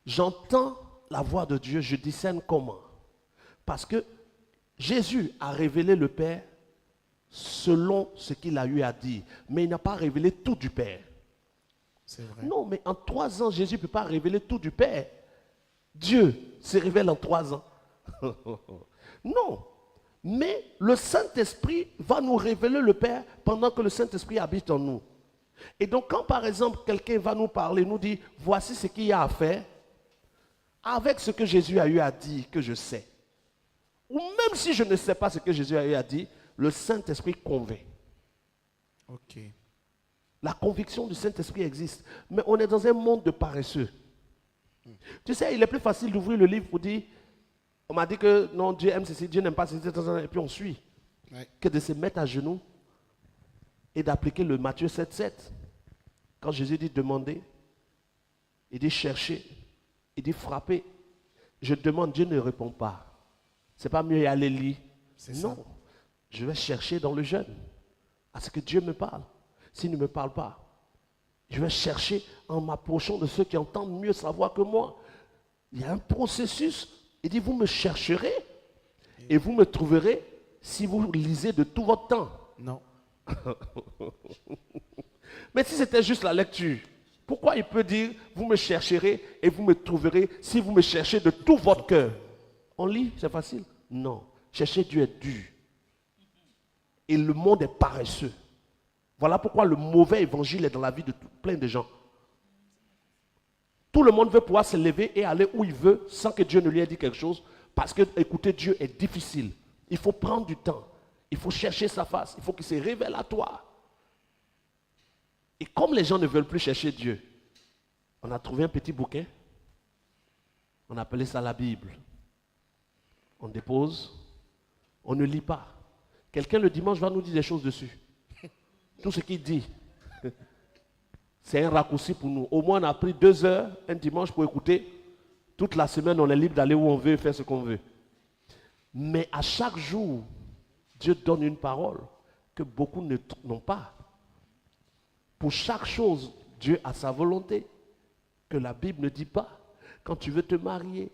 J'entends la voix de Dieu, je discerne comment? Parce que Jésus a révélé le Père selon ce qu'il a eu à dire, mais il n'a pas révélé tout du Père. C'est vrai. Non, mais en 3 ans, Jésus ne peut pas révéler tout du Père. Dieu se révèle en 3 ans. Non. Mais le Saint-Esprit va nous révéler le Père pendant que le Saint-Esprit habite en nous. Et donc, quand par exemple, quelqu'un va nous parler, nous dit, voici ce qu'il y a à faire, avec ce que Jésus a eu à dire, que je sais, ou même si je ne sais pas ce que Jésus a eu à dire, le Saint-Esprit convainc. Ok. La conviction du Saint-Esprit existe. Mais on est dans un monde de paresseux. Tu sais, il est plus facile d'ouvrir le livre pour dire, on m'a dit que non, Dieu aime ceci, Dieu n'aime pas ceci, et puis on suit, Ouais. que de se mettre à genoux et d'appliquer le Matthieu 7,7. Quand Jésus dit demander, il dit chercher, il dit frapper. Je demande, Dieu ne répond pas. C'est pas mieux y aller lire. C'est Non, ça. je vais chercher dans le jeûne à ce que Dieu me parle. S'il ne me parle pas, je vais chercher en m'approchant de ceux qui entendent mieux sa voix que moi. Il y a un processus. Il dit, vous me chercherez et vous me trouverez si vous lisez de tout votre temps. Non. Mais si c'était juste la lecture, pourquoi il peut dire, vous me chercherez et vous me trouverez si vous me cherchez de tout votre cœur? On lit, c'est facile? Non. Chercher Dieu est dur. Et le monde est paresseux. Voilà pourquoi le mauvais évangile est dans la vie de plein de gens. Tout le monde veut pouvoir se lever et aller où il veut sans que Dieu ne lui ait dit quelque chose. Parce que écouter Dieu est difficile. Il faut prendre du temps. Il faut chercher sa face. Il faut qu'il se révèle à toi. Et comme les gens ne veulent plus chercher Dieu, on a trouvé un petit bouquin. On appelait ça la Bible. On dépose. On ne lit pas. Quelqu'un le dimanche va nous dire des choses dessus. Tout ce qu'il dit, c'est un raccourci pour nous. Au moins, on a pris 2 heures un dimanche pour écouter. Toute la semaine, on est libre d'aller où on veut et faire ce qu'on veut. Mais à chaque jour, Dieu donne une parole que beaucoup n'ont pas. Pour chaque chose, Dieu a sa volonté que la Bible ne dit pas. Quand tu veux te marier,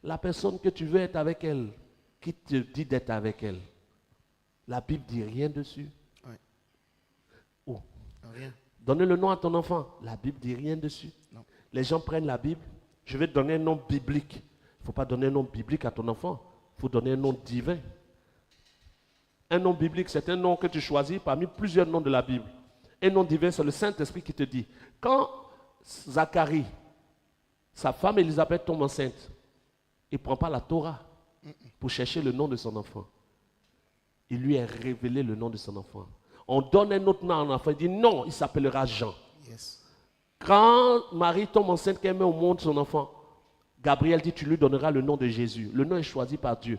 la personne que tu veux être avec elle, qui te dit d'être avec elle, la Bible ne dit rien dessus. Ouais. Oh. Rien. Donner le nom à ton enfant, la Bible ne dit rien dessus. Non. Les gens prennent la Bible, je vais te donner un nom biblique. Il ne faut pas donner un nom biblique à ton enfant, il faut donner un nom divin. Un nom biblique, c'est un nom que tu choisis parmi plusieurs noms de la Bible. Un nom divin, c'est le Saint-Esprit qui te dit. Quand Zacharie, sa femme Élisabeth tombe enceinte, il ne prend pas la Torah pour chercher le nom de son enfant. Il lui a révélé le nom de son enfant. On donne un autre nom à un enfant, il dit non, il s'appellera Jean. Yes. Quand Marie tombe enceinte, qu'elle met au monde son enfant, Gabriel dit tu lui donneras le nom de Jésus. Le nom est choisi par Dieu,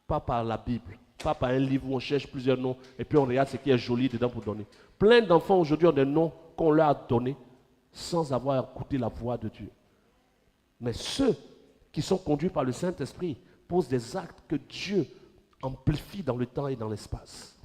pas par la Bible, pas par un livre où on cherche plusieurs noms et puis on regarde ce qui est joli dedans pour donner. Plein d'enfants aujourd'hui ont des noms qu'on leur a donnés sans avoir écouté la voix de Dieu. Mais ceux qui sont conduits par le Saint-Esprit posent des actes que Dieu amplifie dans le temps et dans l'espace.